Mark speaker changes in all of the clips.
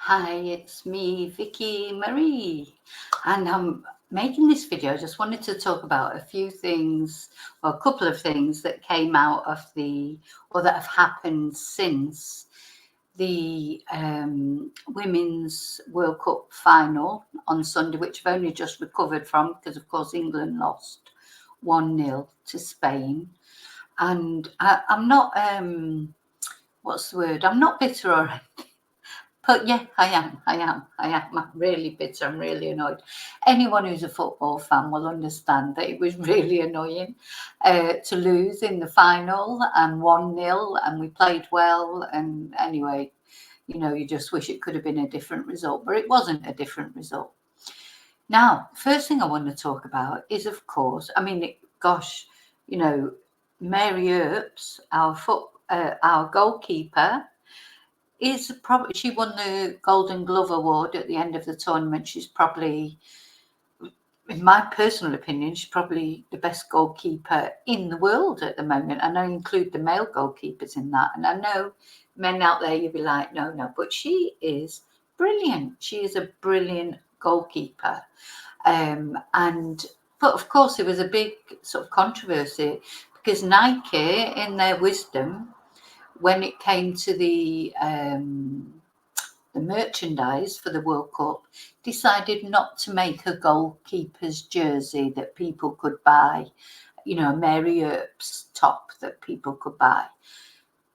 Speaker 1: Hi, it's me, Vicky Marie, and I'm making this video. I just wanted to talk about a few things, or a couple of things that came out of or that have happened since the Women's World Cup final on Sunday, which I've only just recovered from because, of course, England lost 1-0 to Spain. And I'm not, what's the word? I'm not bitter or anything. But yeah, I am. I'm really bitter. I'm really annoyed. Anyone who's a football fan will understand that it was really annoying to lose in the final and 1-0, and we played well. And anyway, you just wish it could have been a different result, but it wasn't a different result. Now, first thing I want to talk about is, of course, Mary Earps, our goalkeeper, she won the Golden Glove Award at the end of the tournament. She's probably, in my personal opinion, she's probably the best goalkeeper in the world at the moment. And I include the male goalkeepers in that. And I know men out there, you'll be like, no, but she is brilliant. She is a brilliant goalkeeper. But of course, there was a big sort of controversy because Nike, in their wisdom, when it came to the merchandise for the World Cup, decided not to make a goalkeeper's jersey that people could buy, a Mary Earps top that people could buy.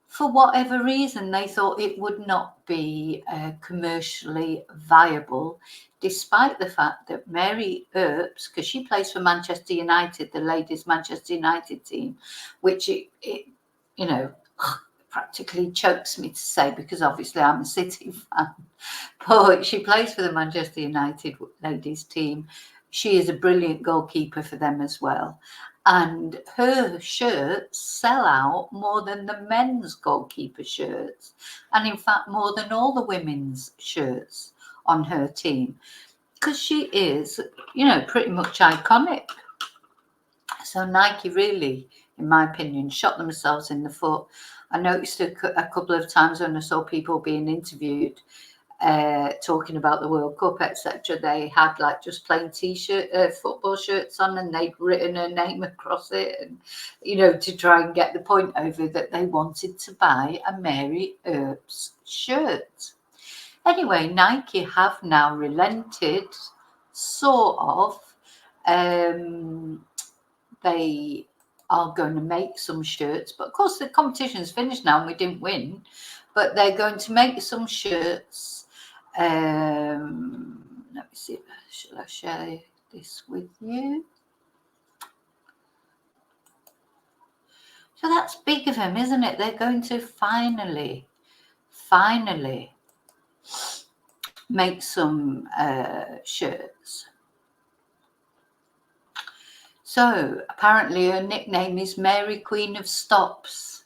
Speaker 1: For whatever reason, they thought it would not be commercially viable, despite the fact that Mary Earps, because she plays for Manchester United, the ladies' Manchester United team, which practically chokes me to say because obviously I'm a City fan, but she plays for the Manchester United ladies team. She is a brilliant goalkeeper for them as well. And her shirts sell out more than the men's goalkeeper shirts, and in fact more than all the women's shirts on her team, because she is, pretty much iconic. So Nike really, in my opinion, shot themselves in the foot. I noticed a couple of times when I saw people being interviewed talking about the World Cup, etc. They had like just plain football shirts on, and they'd written her name across it, and to try and get the point over that they wanted to buy a Mary Earps shirt. Anyway, Nike have now relented, sort of. They are going to make some shirts, but of course the competition's finished now and we didn't win, but they're going to make some shirts. Let me see, shall I share this with you? So that's big of them, isn't it? They're going to finally make some shirts. So apparently her nickname is Mary Queen of Stops.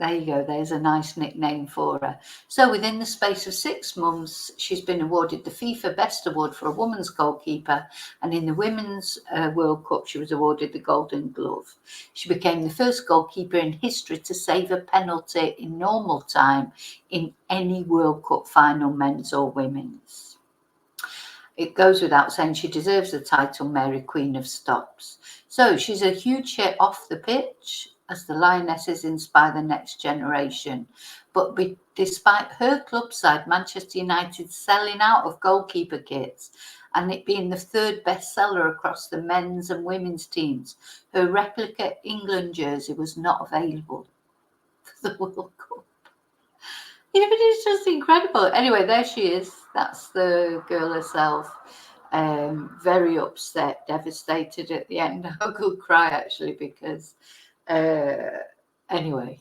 Speaker 1: There you go, there's a nice nickname for her. So within the space of 6 months, she's been awarded the FIFA Best Award for a woman's goalkeeper, and in the Women's World Cup, she was awarded the Golden Glove. She became the first goalkeeper in history to save a penalty in normal time in any World Cup final, men's or women's. It goes without saying she deserves the title Mary Queen of Stops. So she's a huge hit off the pitch as the Lionesses inspire the next generation. But despite her club side, Manchester United, selling out of goalkeeper kits and it being the third best seller across the men's and women's teams, her replica England jersey was not available for the World Cup. But it's just incredible. Anyway, there she is. That's the girl herself. Very upset, devastated at the end. I could cry actually because, anyway,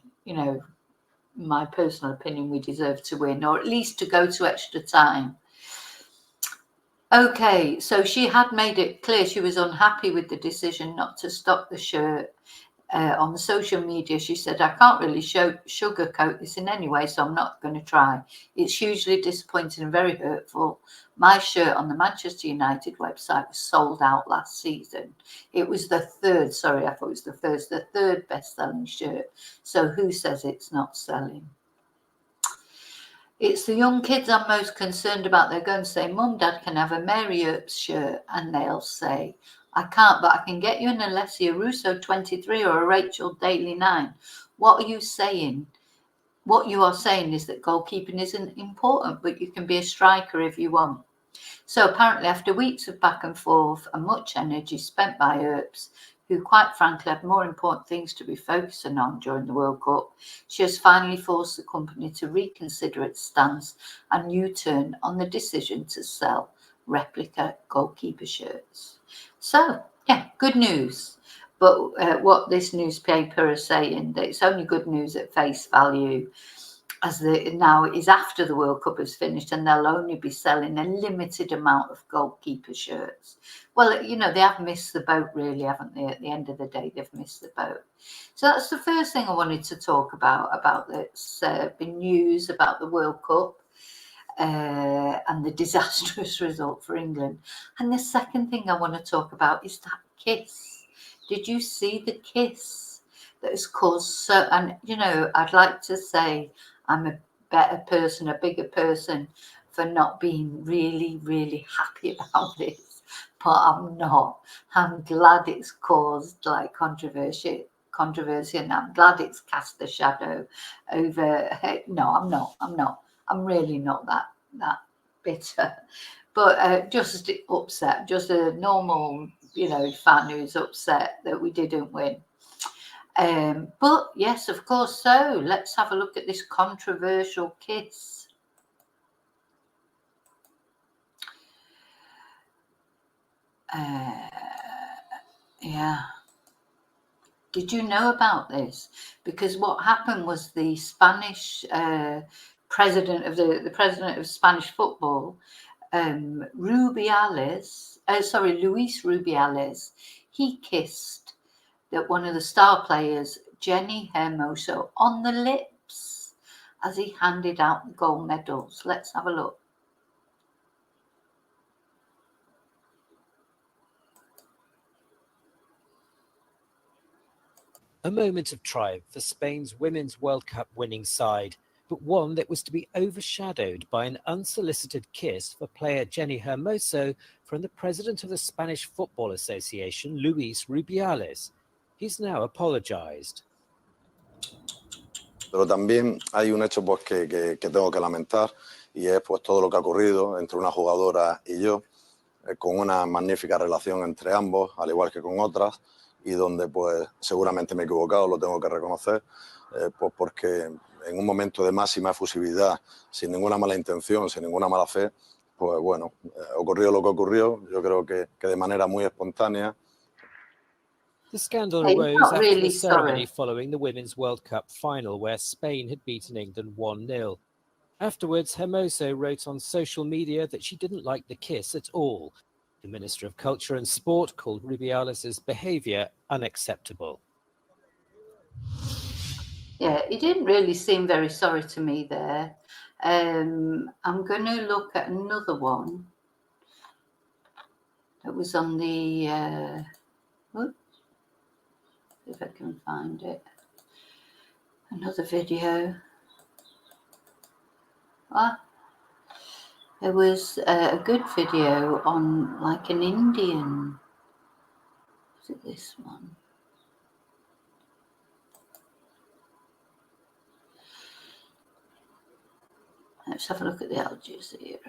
Speaker 1: my personal opinion, we deserve to win, or at least to go to extra time. Okay, so she had made it clear she was unhappy with the decision not to stock the shirt. On the social media, she said, I can't really sugarcoat this in any way, so I'm not going to try. It's hugely disappointing and very hurtful. My shirt on the Manchester United website was sold out last season. It was the third best-selling shirt. So who says it's not selling? It's the young kids I'm most concerned about. They're going to say, Mum, Dad, can I have a Mary Earps shirt? And they'll say, I can't, but I can get you an Alessia Russo 23 or a Rachel Daly 9. What are you saying? What you are saying is that goalkeeping isn't important, but you can be a striker if you want. So apparently, after weeks of back and forth and much energy spent by Earps, who quite frankly had more important things to be focusing on during the World Cup, she has finally forced the company to reconsider its stance and U-turn on the decision to sell replica goalkeeper shirts. So, yeah, good news. But what this newspaper is saying, that it's only good news at face value, as now it is after the World Cup is finished and they'll only be selling a limited amount of goalkeeper shirts. Well, you know, they have missed the boat really, haven't they? At the end of the day, they've missed the boat. So that's the first thing I wanted to talk about that's been news about the World Cup and the disastrous result for England. And the second thing I want to talk about is that kiss. Did you see the kiss that has caused so, and you know, I'd like to say I'm a better person, a bigger person for not being really, really happy about this, but I'm not. I'm glad it's caused like controversy, and I'm glad it's cast a shadow over. No, I'm not. I'm really not that bitter, but just upset, just a normal, you know, fan who's upset that we didn't win. But yes, of course. So let's have a look at this controversial kiss. Yeah. Did you know about this? Because what happened was the Spanish president of the president of Spanish football, Rubiales, Luis Rubiales, he kissed one of the star players, Jenni Hermoso, on the lips as he handed out the gold medals. Let's have a look.
Speaker 2: A moment of triumph for Spain's Women's World Cup winning side, but one that was to be overshadowed by an unsolicited kiss for player Jenni Hermoso from the president of the Spanish Football Association, Luis Rubiales. He's now apologized.
Speaker 3: Pero también hay un hecho pues, que tengo que lamentar, y es pues, todo lo que ha ocurrido entre una jugadora y yo, con una magnífica relación entre ambos, al igual que con otras, y donde pues seguramente me he equivocado, lo tengo que reconocer, pues porque en un momento de máxima efusividad, sin ninguna mala intención, sin ninguna mala fe, pues bueno, ocurrió lo que ocurrió, yo creo que de manera muy espontánea.
Speaker 2: The scandal arose after the ceremony following the Women's World Cup final, where Spain had beaten England 1-0. Afterwards, Hermoso wrote on social media that she didn't like the kiss at all. The Minister of Culture and Sport called Rubiales' behaviour unacceptable.
Speaker 1: Yeah, he didn't really seem very sorry to me there. I'm going to look at another one that was on the... if I can find it. Another video. There was a good video on like an Indian. Is it this one? Let's have a look at the Al Jazeera.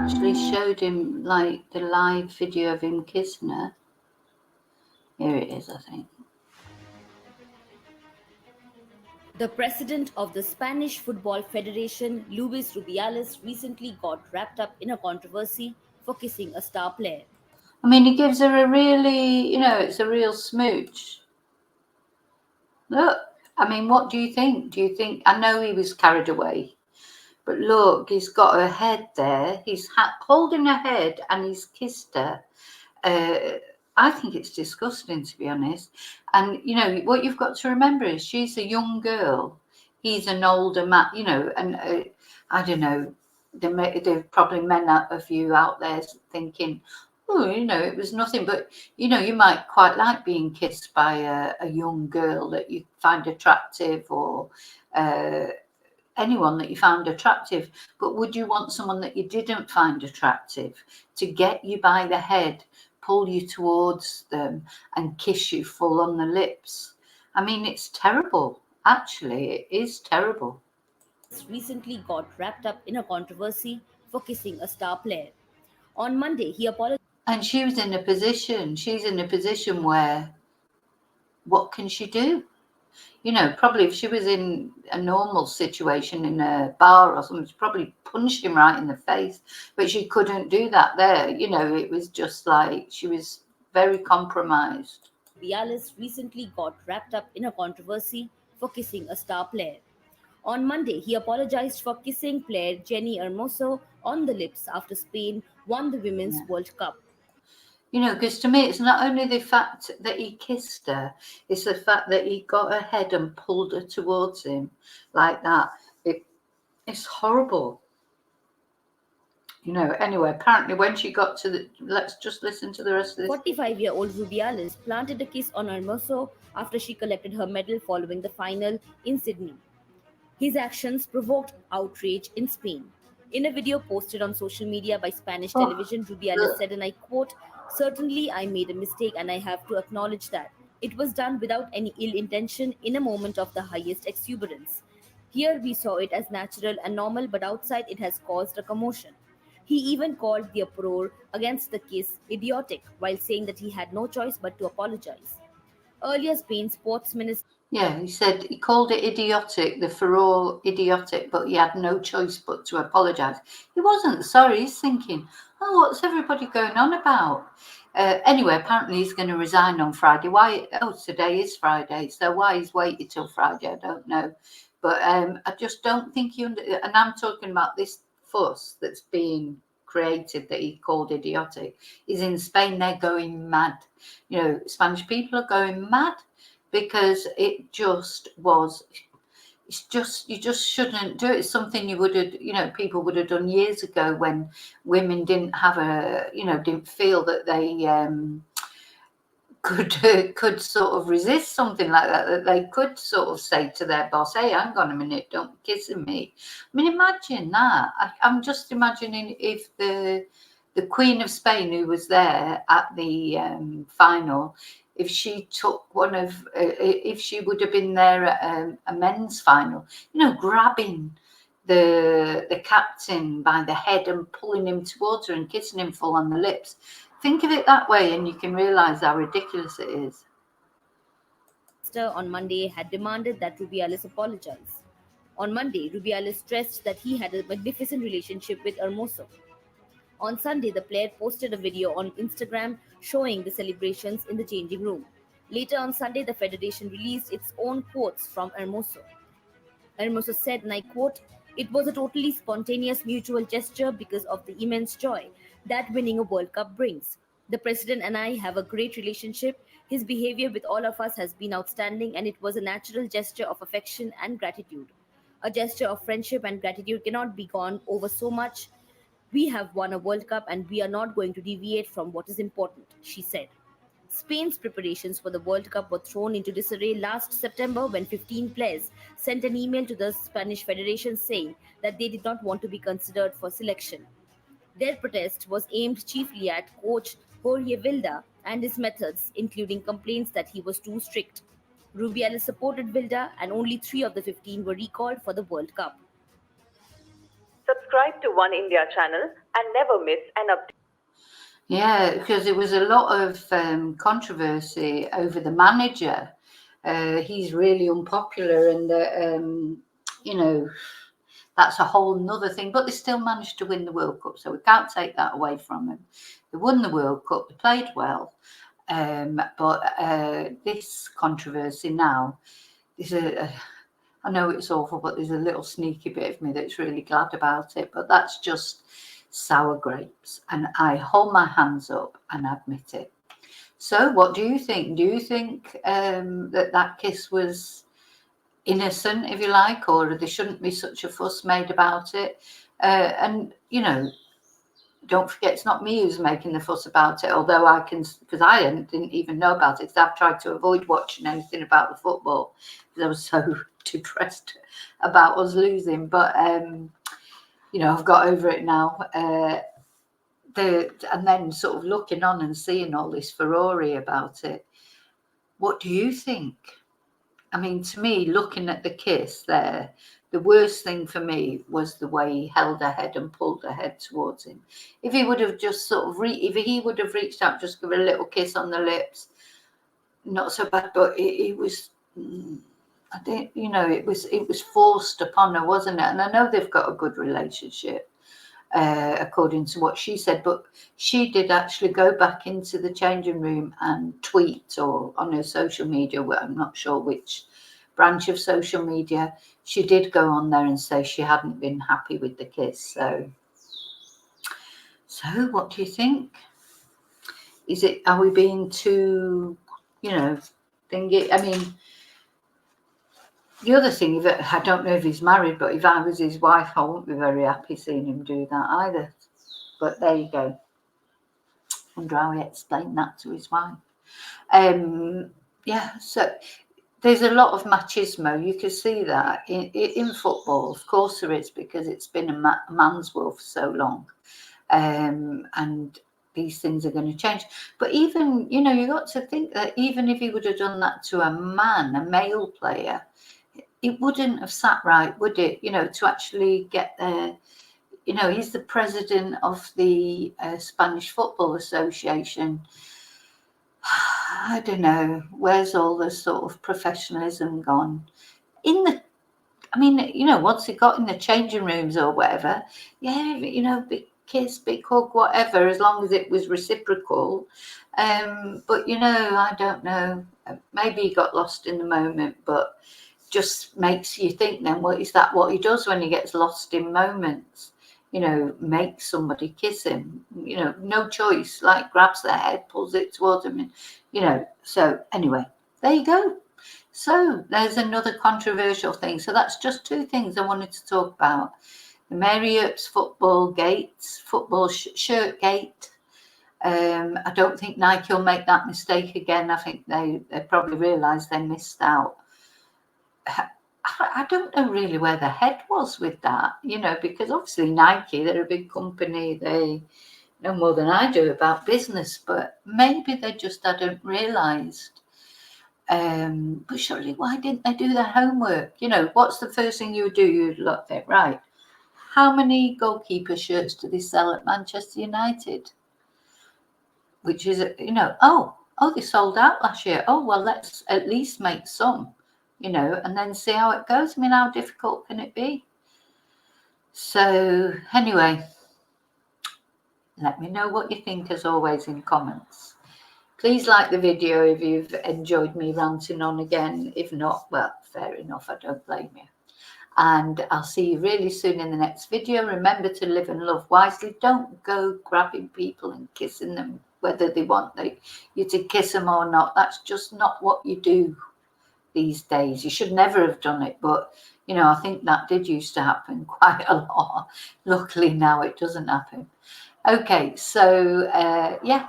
Speaker 1: Actually showed him like the live video of him kissing her. Here it is, I think.
Speaker 4: The president of the Spanish Football Federation, Luis Rubiales, recently got wrapped up in a controversy for kissing a star player.
Speaker 1: I mean, he gives her a really, you know, it's a real smooch. Look, I mean, what do you think? Do you think, I know he was carried away, but look, he's got her head there. He's holding her head and he's kissed her. I think it's disgusting, to be honest. And, you know, what you've got to remember is she's a young girl. He's an older man, you know, and I don't know, there are probably men of you out there thinking, Oh, it was nothing, but you might quite like being kissed by a young girl that you find attractive, or anyone that you found attractive. But would you want someone that you didn't find attractive to get you by the head, pull you towards them, and kiss you full on the lips? I mean, it's terrible. Actually, it is terrible.
Speaker 4: Recently got wrapped up in a controversy for kissing a star player. On Monday, he apologized.
Speaker 1: And she's in a position where, what can she do? Probably if she was in a normal situation in a bar or something, she probably punched him right in the face. But she couldn't do that there. It was just like she was very compromised.
Speaker 4: Rubiales recently got wrapped up in a controversy for kissing a star player. On Monday, he apologized for kissing player Jenni Hermoso on the lips after Spain won the Women's World Cup.
Speaker 1: Because to me, it's not only the fact that he kissed her, it's the fact that he got her head and pulled her towards him like that. It's horrible. Anyway, apparently when she got to let's just listen to the rest of this.
Speaker 4: 45-year-old Rubiales planted a kiss on Hermoso after she collected her medal following the final in Sydney. His actions provoked outrage in Spain. In a video posted on social media by Spanish television, Rubiales said, and I quote, "Certainly I made a mistake and I have to acknowledge that. It was done without any ill intention in a moment of the highest exuberance. Here we saw it as natural and normal, but outside it has caused a commotion." He even called the uproar against the kiss idiotic, while saying that he had no choice but to apologize. Earlier, Spain's sports minister
Speaker 1: he said he called it idiotic, the furore idiotic, but he had no choice but to apologise. He wasn't sorry. He's thinking, oh, what's everybody going on about? Anyway, apparently he's going to resign on Friday. Why? Oh, today is Friday, so why he's waited till Friday, I don't know. But I just don't think and I'm talking about this fuss that's being created that he called idiotic. Is in Spain, they're going mad. Spanish people are going mad, because it just was. You just shouldn't do it. It's something you would have, people would have done years ago when women didn't have didn't feel that they could sort of resist something like that they could sort of say to their boss, hey, hang on a minute, don't be kissing me. I mean, imagine that. I'm just imagining if the Queen of Spain, who was there at the final, if she took if she would have been there at a men's final, grabbing the captain by the head and pulling him towards her and kissing him full on the lips. Think of it that way and you can realise how ridiculous it is.
Speaker 4: On Monday had demanded that Rubiales apologize. On Monday, Rubiales stressed that he had a magnificent relationship with Hermoso. On Sunday, the player posted a video on Instagram showing the celebrations in the changing room. Later on Sunday, the federation released its own quotes from Hermoso. Hermoso said, and I quote, "It was a totally spontaneous mutual gesture because of the immense joy that winning a World Cup brings. The president and I have a great relationship. His behavior with all of us has been outstanding, and it was a natural gesture of affection and gratitude. A gesture of friendship and gratitude cannot be gone over so much. We have won a World Cup and we are not going to deviate from what is important," she said. Spain's preparations for the World Cup were thrown into disarray last September when 15 players sent an email to the Spanish Federation saying that they did not want to be considered for selection. Their protest was aimed chiefly at coach Jorge Vilda and his methods, including complaints that he was too strict. Rubiales supported Vilda, and only 3 of the 15 were recalled for the World Cup.
Speaker 5: Subscribe to One India channel and never miss an update.
Speaker 1: Yeah, because there was a lot of controversy over the manager. He's really unpopular, and that's a whole nother thing. But they still managed to win the World Cup, so we can't take that away from them. They won the World Cup, they played well, but this controversy now is I know it's awful, but there's a little sneaky bit of me that's really glad about it. But that's just sour grapes, and I hold my hands up and admit it. So what do you think? Do you think that kiss was innocent, if you like, or there shouldn't be such a fuss made about it? And don't forget, it's not me who's making the fuss about it, although I can, because I didn't even know about it, because I've tried to avoid watching anything about the football because I was so depressed about us losing. But, you know, I've got over it now. And then sort of looking on and seeing all this furore about it. What do you think? I mean, to me, looking at the kiss there, the worst thing for me was the way he held her head and pulled her head towards him. If he would have just sort of, if he would have reached out, just give her a little kiss on the lips, not so bad. But it was, I think, you know, it was forced upon her, wasn't it? And I know they've got a good relationship, according to what she said, but she did actually go back into the changing room and tweet, or on her social media, well, I'm not sure which branch of social media, she did go on there and say she hadn't been happy with the kiss. So what do you think? Are we being too, you know, thingy? I mean, the other thing, I don't know if he's married, but if I was his wife, I wouldn't be very happy seeing him do that either. But there you go. I wonder how he explained that to his wife. Yeah, so there's a lot of machismo. You can see that in football. Of course there is, because it's been a man's world for so long. And these things are going to change. But even, you know, you got to think that even if he would have done that to a male player, it wouldn't have sat right, would it? You know, to actually get there. You know, he's the president of the Spanish Football Association. I don't know, where's all the sort of professionalism gone? I mean, you know, once he got in the changing rooms or whatever, yeah, you know, big kiss, big hug, whatever, as long as it was reciprocal. But, you know, I don't know, maybe he got lost in the moment, but just makes you think then, well, is that what he does when he gets lost in moments? You know, makes somebody kiss him, you know, no choice, like grabs their head, pulls it towards him, and, you know. So anyway, there you go. So there's another controversial thing. So that's just two things I wanted to talk about. The Mary Earps football shirt gate. I don't think Nike will make that mistake again. I think they probably realised they missed out. I don't know really where the head was with that, you know, because obviously Nike, they're a big company. They know more than I do about business, but maybe they just hadn't realised. But surely, why didn't they do their homework? You know, what's the first thing you would do? You'd look there, right? How many goalkeeper shirts do they sell at Manchester United? Which is, you know, oh, they sold out last year. Oh, well, let's at least make some, you know, and then see how it goes. I mean, how difficult can it be? So anyway, let me know what you think, as always, in comments. Please like the video if you've enjoyed me ranting on again. If not, well, fair enough, I don't blame you. And I'll see you really soon in the next video. Remember to live and love wisely. Don't go grabbing people and kissing them, whether they want you to kiss them or not. That's just not what you do these days. You should never have done it, but, you know, I think that did used to happen quite a lot. Luckily now it doesn't happen. Okay, so yeah,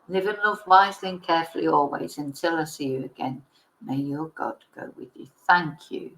Speaker 1: live and love wisely and carefully always. Until I see you again, may your God go with you. Thank you.